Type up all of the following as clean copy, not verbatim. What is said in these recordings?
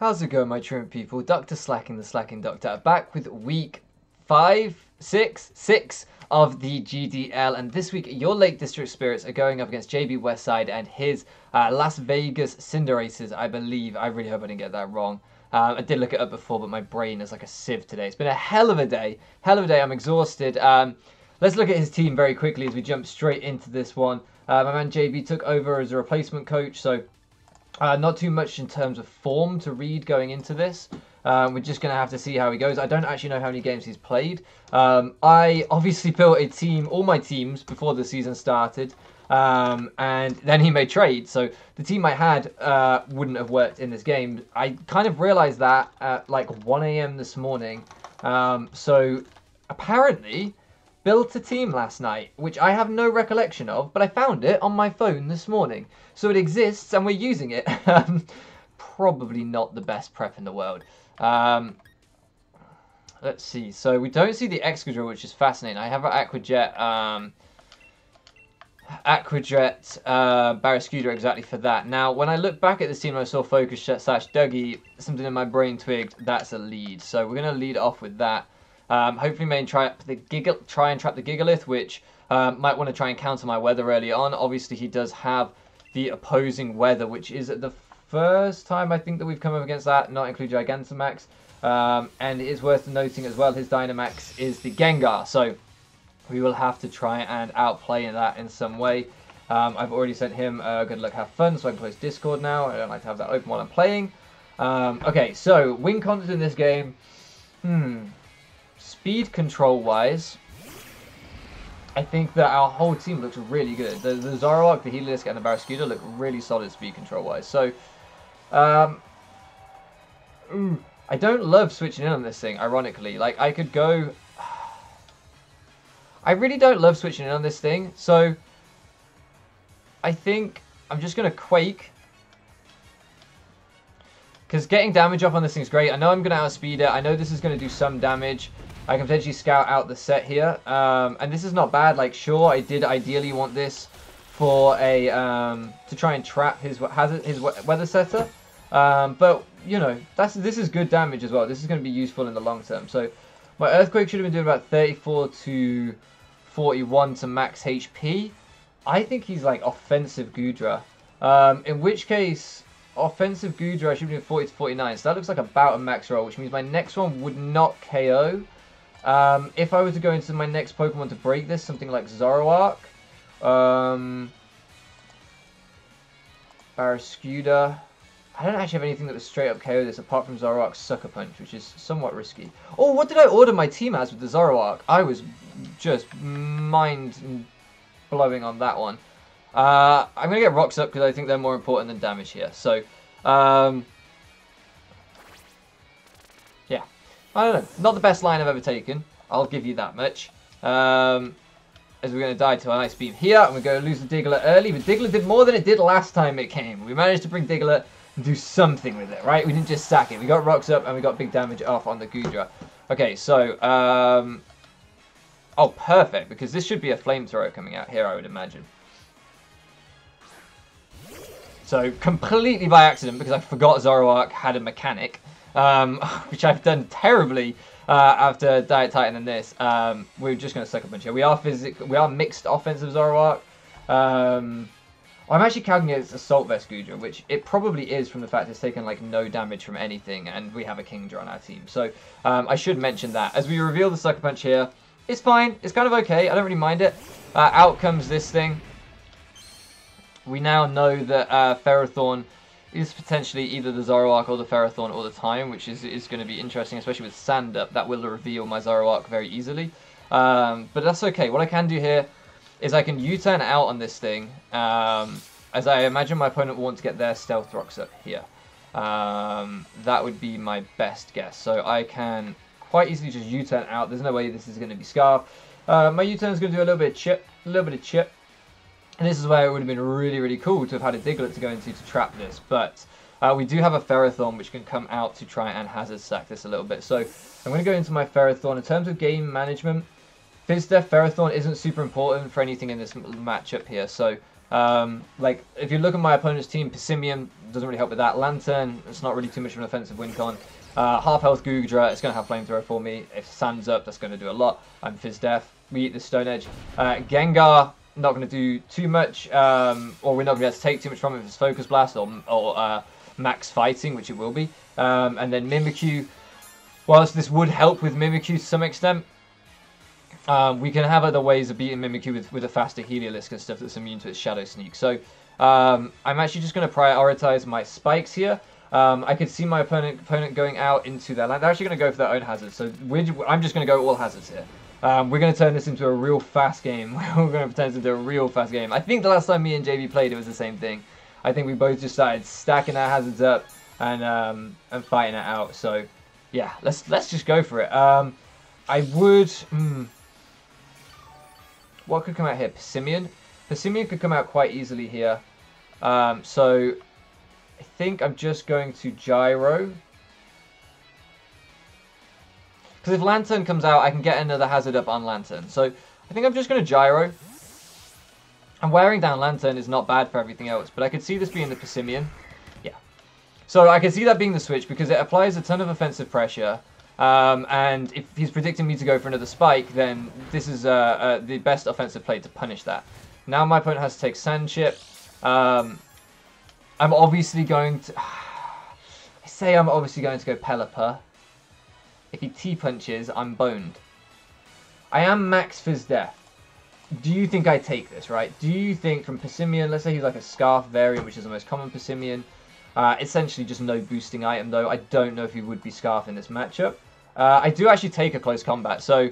How's it going, my truant people? Dr. Slacking, the Slacking Doctor, back with week 5, 6 of the GDL. And this week, your Lake District Spirits are going up against JB Westside and his Las Vegas Cinderaces, I believe. I really hope I didn't get that wrong. I did look it up before, but my brain is like a sieve today. It's been a hell of a day. I'm exhausted. Let's look at his team very quickly as we jump straight into this one. My man JB took over as a replacement coach, so not too much in terms of form to read going into this. We're just going to have to see how he goes. I don't actually know how many games he's played. I obviously built a team, all my teams, before the season started. And then he made trades. So the team I had wouldn't have worked in this game. I kind of realized that at like 1 a.m. this morning. So apparently built a team last night, which I have no recollection of, but I found it on my phone this morning. So it exists and we're using it. Probably not the best prep in the world. Let's see. So we don't see the Excadrill, which is fascinating. I have an Aquajet, Barraskewda exactly for that. Now, when I look back at this team, I saw Focus slash Dougie, something in my brain twigged, that's a lead. So we're going to lead off with that. Hopefully may try and trap the Gigalith, which might want to try and counter my weather early on. Obviously, he does have the opposing weather, which is the first time I think that we've come up against that, not include Gigantamax. And it is worth noting as well, his Dynamax is the Gengar, so we will have to try and outplay that in some way. I've already sent him good luck, have fun, so I can close Discord now. I don't like to have that open while I'm playing. Okay, so win content in this game. Speed control wise, I think that our whole team looks really good. The Zoroark, the Heliolisk, and the Barraskewda look really solid speed control wise. So, I don't love switching in on this thing, ironically. Like, I could go... I really don't love switching in on this thing, so I think I'm just going to Quake. Because getting damage up on this thing's great. I know I'm going to outspeed it. I know this is going to do some damage. I can potentially scout out the set here. And this is not bad. Like, sure, I did ideally want this for a... to try and trap his weather setter. But, you know, this is good damage as well. This is going to be useful in the long term. So, my Earthquake should have been doing about 34 to 41 to max HP. I think he's, like, offensive Goodra. In which case... offensive Goodra should be 40 to 49, so that looks like about a max roll, which means my next one would not KO. If I were to go into my next Pokemon to break this, something like Zoroark, Barraskewda. I don't actually have anything that would straight up KO this apart from Zoroark's Sucker Punch, which is somewhat risky. Oh, what did I order my team as with the Zoroark? I was just mind-blowing on that one. I'm going to get rocks up because I think they're more important than damage here. So, yeah. I don't know. Not the best line I've ever taken. I'll give you that much. As we're going to die to an Ice Beam here. And we're going to lose the Diglett early. But Diglett did more than it did last time it came. We managed to bring Diglett and do something with it, right? We didn't just sack it. We got rocks up and we got big damage off on the Goodra. Okay, so, oh, perfect. Because this should be a Flamethrower coming out here, I would imagine. So, completely by accident, because I forgot Zoroark had a mechanic, which I've done terribly after Diet Titan and this. We're just going to Sucker Punch here. We are mixed offensive Zoroark. I'm actually counting it as Assault Vest Goodra, which it probably is from the fact it's taken like no damage from anything, and we have a Kingdra on our team. So, I should mention that. As we reveal the Sucker Punch here, it's fine. It's kind of okay. I don't really mind it. Out comes this thing. We now know that Ferrothorn is potentially either the Zoroark or the Ferrothorn all the time, which is going to be interesting, especially with Sand Up. That will reveal my Zoroark very easily. But that's okay. What I can do here is I can U-turn out on this thing, as I imagine my opponent will want to get their Stealth Rocks up here. That would be my best guess. So I can quite easily just U-turn out. There's no way this is going to be Scarf. My U-turn is going to do a little bit of chip. And this is where it would have been really, really cool to have had a Diglett to go into to trap this. But we do have a Ferrothorn which can come out to try and Hazard Sack this a little bit. So I'm going to go into my Ferrothorn. In terms of game management, Fizz Def Ferrothorn isn't super important for anything in this matchup here. So Like, if you look at my opponent's team, Passimian doesn't really help with that. Lantern, it's not really too much of an offensive win con. Half health Goodra, it's going to have flamethrower for me. If Sand's up, that's going to do a lot. I'm Fizz Death. We eat the Stone Edge. Gengar, not going to do too much, or we're not going to be able to take too much from it if it's Focus Blast or Max Fighting, which it will be. And then Mimikyu, whilst this would help with Mimikyu to some extent, we can have other ways of beating Mimikyu with a faster Heliolisk and stuff that's immune to its Shadow Sneak. So I'm actually just going to prioritize my spikes here. I could see my opponent going out into their land. They're actually going to go for their own hazards. So I'm just going to go all hazards here. We're going to turn this into a real fast game. We're going to turn this into a real fast game. I think the last time me and JB played, it was the same thing. I think we both just started stacking our hazards up and fighting it out. So yeah, let's just go for it. I would. What could come out here? Passimian. Passimian could come out quite easily here. So I think I'm just going to Gyro. Because if Lantern comes out, I can get another hazard up on Lantern. So I think I'm just going to Gyro. And wearing down Lantern is not bad for everything else. But I could see this being the Passimian. Yeah. So I can see that being the switch because it applies a ton of offensive pressure. And if he's predicting me to go for another spike, then this is the best offensive play to punish that. Now my opponent has to take Sand Chip. I'm obviously going to... I'm obviously going to go Pelipper. If he T-punches, I'm boned. I am max Fizz Death. Do you think I take this, right? Do you think from Passimian, let's say he's like a Scarf variant, which is the most common Passimian, essentially just no boosting item though. I don't know if he would be Scarf in this matchup. I do actually take a close combat, so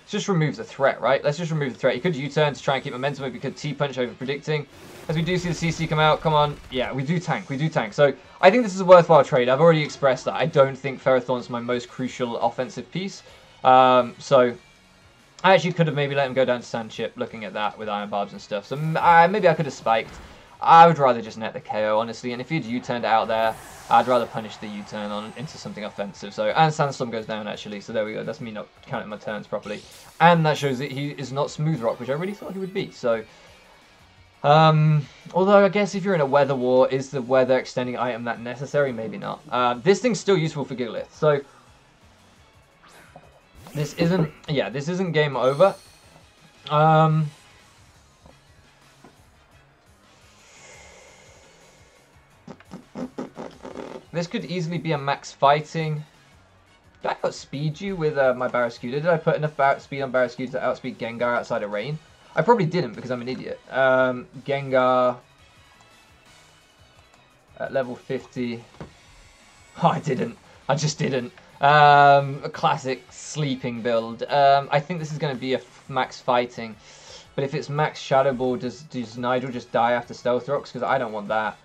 just remove the threat, right? Let's just remove the threat. He could U-turn to try and keep momentum, but he could T-punch over predicting. As we do see the CC come out, come on. Yeah, we do tank, So I think this is a worthwhile trade. I've already expressed that. I don't think Ferrothorn's my most crucial offensive piece. So I actually could have maybe let him go down to Sand Chip, looking at that with Iron Barbs and stuff. So maybe I could have spiked. I would rather just net the KO, honestly. And if he'd U-turned out there, I'd rather punish the U-turn on into something offensive. So, and Sandstorm goes down, actually. So there we go. That's me not counting my turns properly. And that shows that he is not Smooth Rock, which I really thought he would be. So, although I guess if you're in a weather war, is the weather extending item that necessary? Maybe not. This thing's still useful for Gigalith. So, this isn't game over. This could easily be a max fighting. Did I outspeed you with my Barraskewda? Did I put enough speed on Barraskewda to outspeed Gengar outside of rain? I probably didn't because I'm an idiot. Gengar at level 50. Oh, I didn't. I just didn't. A classic sleeping build. I think this is going to be a max fighting. But if it's max Shadow Ball, does Nigel just die after Stealth Rocks? Because I don't want that.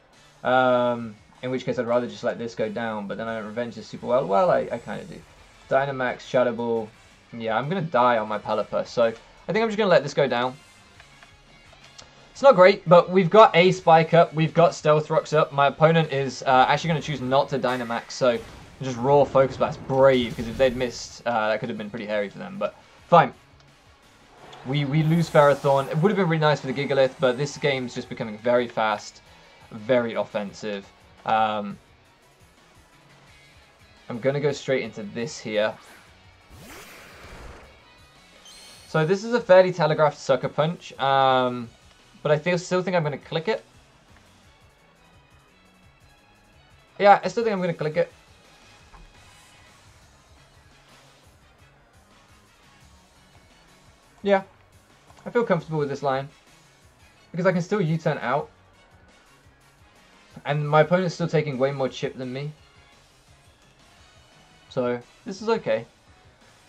In which case I'd rather just let this go down, but then I don't revenge this super well. Well, I kind of do. Dynamax, Shadow Ball. Yeah, I'm going to die on my Pelipper. So I think I'm just going to let this go down. It's not great, but we've got a Spike up. We've got Stealth Rocks up. My opponent is actually going to choose not to Dynamax. So just raw Focus Blast. Brave, because if they'd missed, that could have been pretty hairy for them. But fine. We lose Ferrothorn. It would have been really nice for the Gigalith, but this game's just becoming very fast, very offensive. I'm going to go straight into this here. So this is a fairly telegraphed Sucker Punch, but I still think I'm going to click it. Yeah, I still think I'm going to click it. Yeah, I feel comfortable with this line because I can still U-turn out. And my opponent's still taking way more chip than me. So, this is okay.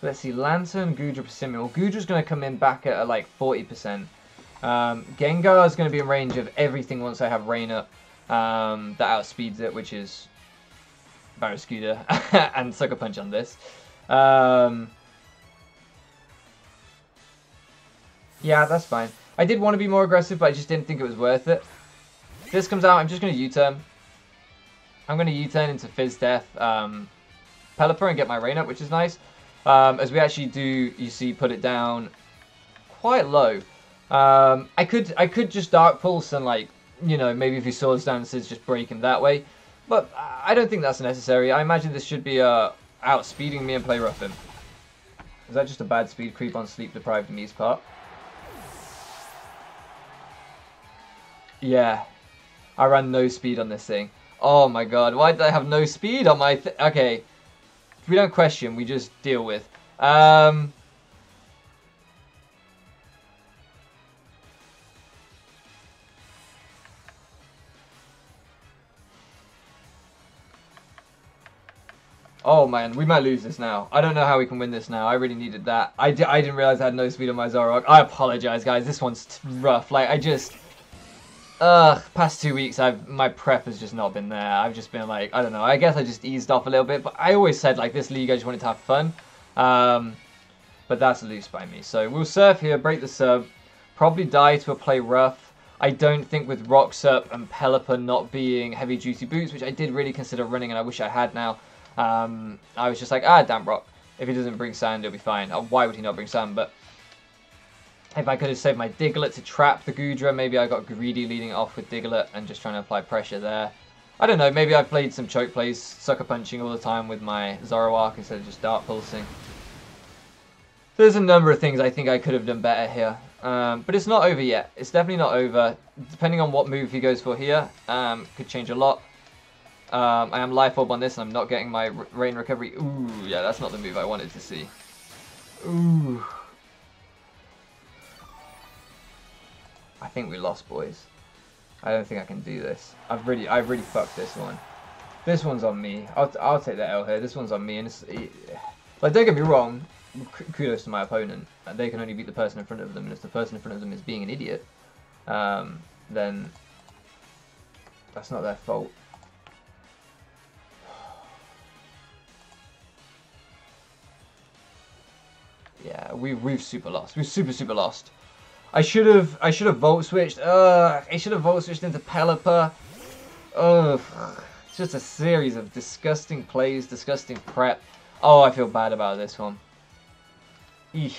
Let's see, Lantern, Goodra, Passimian. Well, Goodra's going to come in back at like 40%. Gengar is going to be in range of everything once I have Rain up. That outspeeds it, which is Barraskewda and Sucker Punch on this. Yeah, that's fine. I did want to be more aggressive, but I just didn't think it was worth it. This comes out, I'm just going to U-turn. I'm going to U-turn into Fizz Death, Pelipper and get my Rain up, which is nice. As we actually do, you see, put it down quite low. I could just Dark Pulse and, like, you know, maybe if he Swords Dances, just break him that way. But I don't think that's necessary. I imagine this should be outspeeding me and play rough him. Is that just a bad speed creep on sleep deprived me's part? Yeah. I ran no speed on this thing. Oh my god, why did I have no speed on my okay. We don't question, we just deal with. Oh man, we might lose this now. I don't know how we can win this now. I really needed that. I didn't realize I had no speed on my Zoroark. I apologize, guys. This one's rough. Like, I just... past 2 weeks, my prep has just not been there. I've just been like, I don't know. I guess I just eased off a little bit. But I always said, like, this league, I just wanted to have fun. But that's loose by me. So we'll surf here, break the sub. Probably die to a play rough. I don't think with Rocks Up and Pelipper not being heavy duty boots, which I did really consider running and I wish I had now. I was just like, damn Rock. If he doesn't bring Sand, he'll be fine. Why would he not bring Sand? But if I could have saved my Diglett to trap the Goodra, maybe I got greedy leading it off with Diglett and just trying to apply pressure there. I don't know, maybe I played some choke plays, sucker punching all the time with my Zoroark instead of just Dark Pulsing. There's a number of things I think I could have done better here. But it's not over yet. It's definitely not over. Depending on what move he goes for here, could change a lot. I am Life Orb on this and I'm not getting my Rain Recovery. Ooh, yeah, that's not the move I wanted to see. Ooh. I think we lost, boys. I don't think I can do this. I've really fucked this one. This one's on me. I'll take that L here. This one's on me, and it's, like, don't get me wrong. Kudos to my opponent. They can only beat the person in front of them, and if the person in front of them is being an idiot, then that's not their fault. Yeah, we've super lost. We've super lost. I should have Volt Switched. I should have Volt Switched into Pelipper. Ugh. Just a series of disgusting plays, disgusting prep. Oh, I feel bad about this one. Eesh.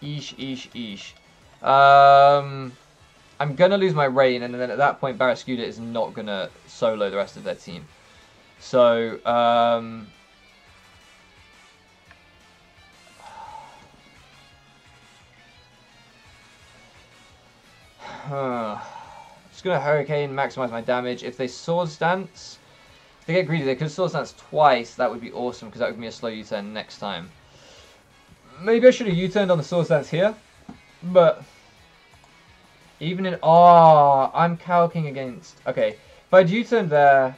Eesh. I'm gonna lose my Rain, and then at that point Barrascuda is not gonna solo the rest of their team. So, just gonna Hurricane, maximize my damage. If they Swords Dance, if they get greedy, they could Swords Dance twice. That would be awesome because that would give me a slow U-turn next time. Maybe I should have U-turned on the Swords Dance here, but even in I'm calcing against. Okay, if I'd U-turned there,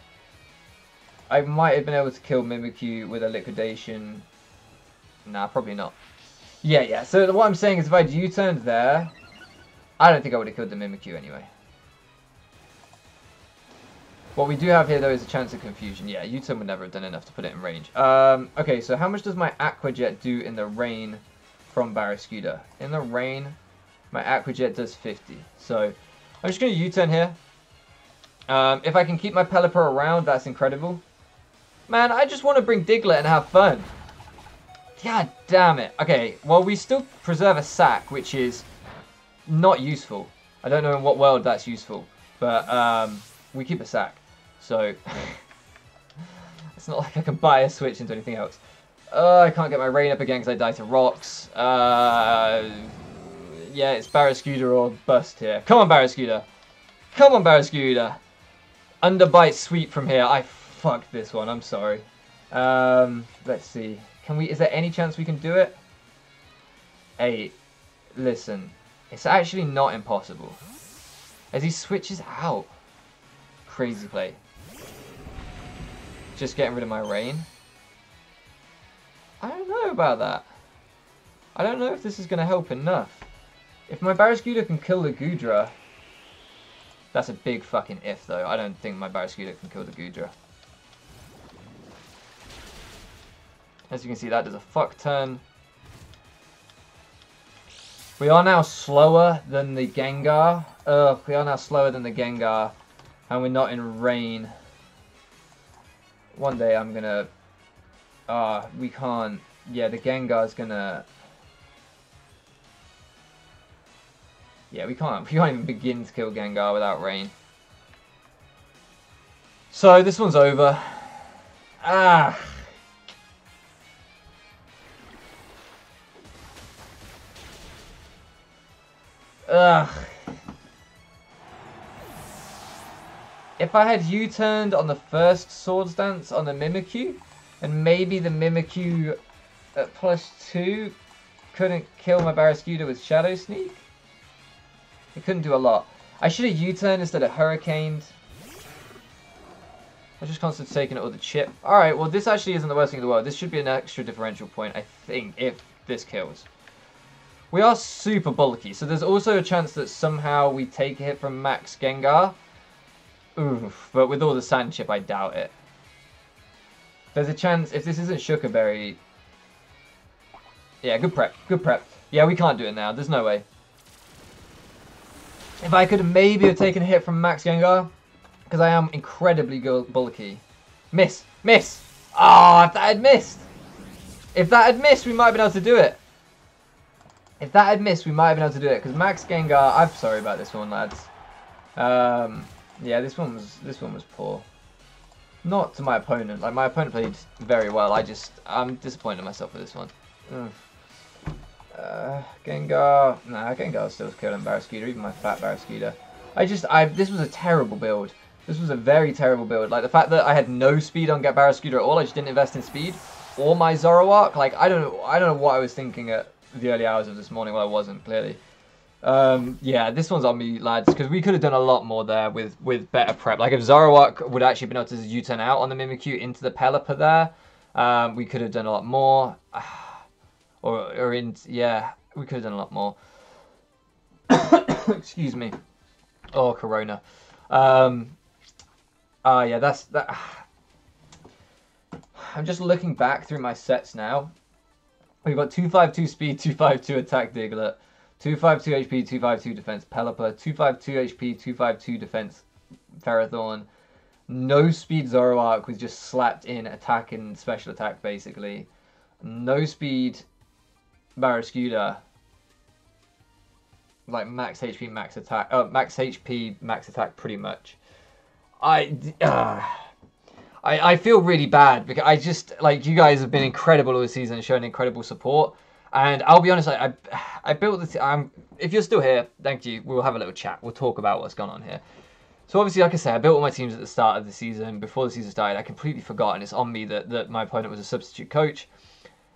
I might have been able to kill Mimikyu with a Liquidation. Nah, probably not. Yeah. So what I'm saying is, if I'd U-turned there, I don't think I would have killed the Mimikyu anyway. What we do have here, though, is a chance of confusion. Yeah, U-turn would never have done enough to put it in range. Okay, so how much does my Aqua Jet do in the rain from Barrascuda? In the rain, my Aqua Jet does 50. So I'm just going to U-turn here. If I can keep my Pelipper around, that's incredible. Man, I just want to bring Diglett and have fun. God damn it. Okay, well, we still preserve a sack, which is not useful. I don't know in what world that's useful, but we keep a sack. So it's not like I can buy a switch into anything else. I can't get my Rain up again because I die to rocks. Yeah, it's Barrascuda or bust here. Come on, Barrascuda. Come on, Barrascuda. Underbite sweep from here. I fucked this one. I'm sorry. Let's see. Can we? Is there any chance we can do it? Hey, listen. It's actually not impossible. As he switches out. Crazy play. Just getting rid of my Rain. I don't know about that. I don't know if this is going to help enough. If my Barrascuda can kill the Goodra... That's a big fucking if, though. I don't think my Barrascuda can kill the Goodra. As you can see, that does a fuck turn. We are now slower than the Gengar. We are now slower than the Gengar. And we're not in rain. One day I'm gonna... we can't... Yeah, the Gengar's gonna... Yeah, we can't even begin to kill Gengar without rain. So this one's over. Ah. Ugh. If I had U-turned on the first Swords Dance on the Mimikyu, and maybe the Mimikyu at +2 couldn't kill my Barraskewda with Shadow Sneak, it couldn't do a lot. I should have U-turned instead of Hurricaned. I just constantly taking it all the chip. Alright, well this actually isn't the worst thing in the world. This should be an extra differential point, I think, if this kills. We are super bulky, so there's also a chance that somehow we take a hit from Max Gengar. Oof, but with all the sand chip, I doubt it. There's a chance, if this isn't Sugar Berry... Yeah, good prep, good prep. Yeah, we can't do it now, there's no way. If I could maybe have taken a hit from Max Gengar, because I am incredibly bulky. Miss! Miss! Ah, if that had missed! If that had missed, we might have been able to do it. If that had missed, we might have been able to do it. Because Max Gengar, I'm sorry about this one, lads. Yeah, this one was poor. Not to my opponent. Like, my opponent played very well. I'm disappointed in myself with this one. Gengar. Nah, Gengar still killing Barraskewda, even my fat Barraskewda. This was a terrible build. This was a very terrible build. Like, the fact that I had no speed on Get Barraskewda at all, I just didn't invest in speed. Or my Zoroark. Like, I don't know what I was thinking at the early hours of this morning. Well, I wasn't, clearly. Yeah, this one's on me, lads, because we could have done a lot more there with better prep. Like, if Zoroark would actually been able to U-turn out on the Mimikyu into the Pelipper there, we could have done a lot more. Yeah, we could have done a lot more. Excuse me. Oh, Corona. Yeah, that. I'm just looking back through my sets now. We've got 252 speed, 252 attack Diglett, 252 HP, 252 defense Pelipper, 252 HP, 252 defense Ferrothorn. No speed Zoroark with just slapped in attack and special attack basically. No speed Barraskewda. Like max HP, max attack. Max HP, max attack pretty much. I feel really bad because I just, like, you guys have been incredible all the season and shown incredible support. And I'll be honest, I built this. If you're still here, thank you. We'll have a little chat. We'll talk about what's gone on here. So obviously, like I said, I built all my teams at the start of the season. Before the season started, I completely forgot, and it's on me that my opponent was a substitute coach.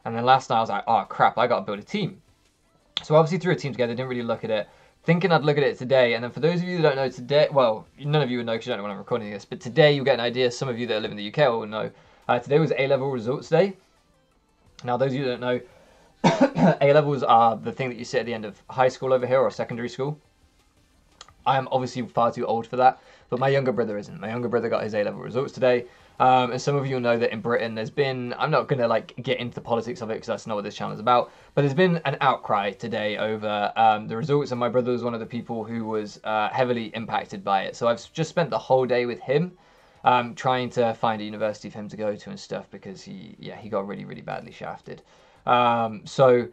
And then last night I was like, oh crap, I got to build a team. So I obviously threw a team together, didn't really look at it. Thinking I'd look at it today, and then for those of you that don't know today, well, none of you would know because you don't know when I'm recording this, but today you'll get an idea. Some of you that live in the UK will know. Today was A-level results day. Now, those of you that don't know, A-levels are the thing that you sit at the end of high school over here or secondary school. I am obviously far too old for that, but my younger brother isn't. My younger brother got his A-level results today. And some of you know that in Britain there's been, I'm not going to like get into the politics of it because that's not what this channel is about, but there's been an outcry today over the results, and my brother was one of the people who was heavily impacted by it. So I've just spent the whole day with him trying to find a university for him to go to and stuff because he got really, really badly shafted. So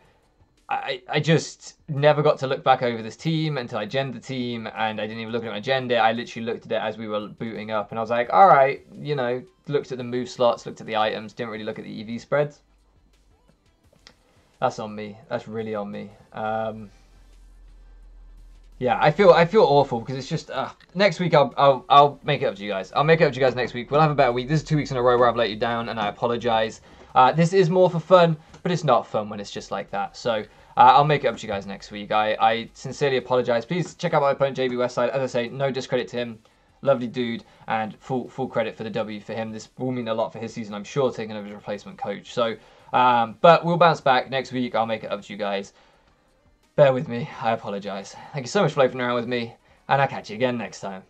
I just never got to look back over this team until I genned the team, and I didn't even look at my agenda. I literally looked at it as we were booting up, and I was like, all right, you know, looked at the move slots, looked at the items, didn't really look at the EV spreads. That's on me. That's really on me. Yeah, I feel awful because it's just next week I'll make it up to you guys. I'll make it up to you guys next week. We'll have a better week. This is 2 weeks in a row where I've let you down, and I apologize. This is more for fun, but it's not fun when it's just like that. So I'll make it up to you guys next week. I sincerely apologize. Please check out my opponent, JB Westside. As I say, no discredit to him. Lovely dude, and full credit for the W for him. This will mean a lot for his season, I'm sure, taking over as replacement coach. So, but we'll bounce back next week. I'll make it up to you guys. Bear with me. I apologize. Thank you so much for playing around with me, and I'll catch you again next time.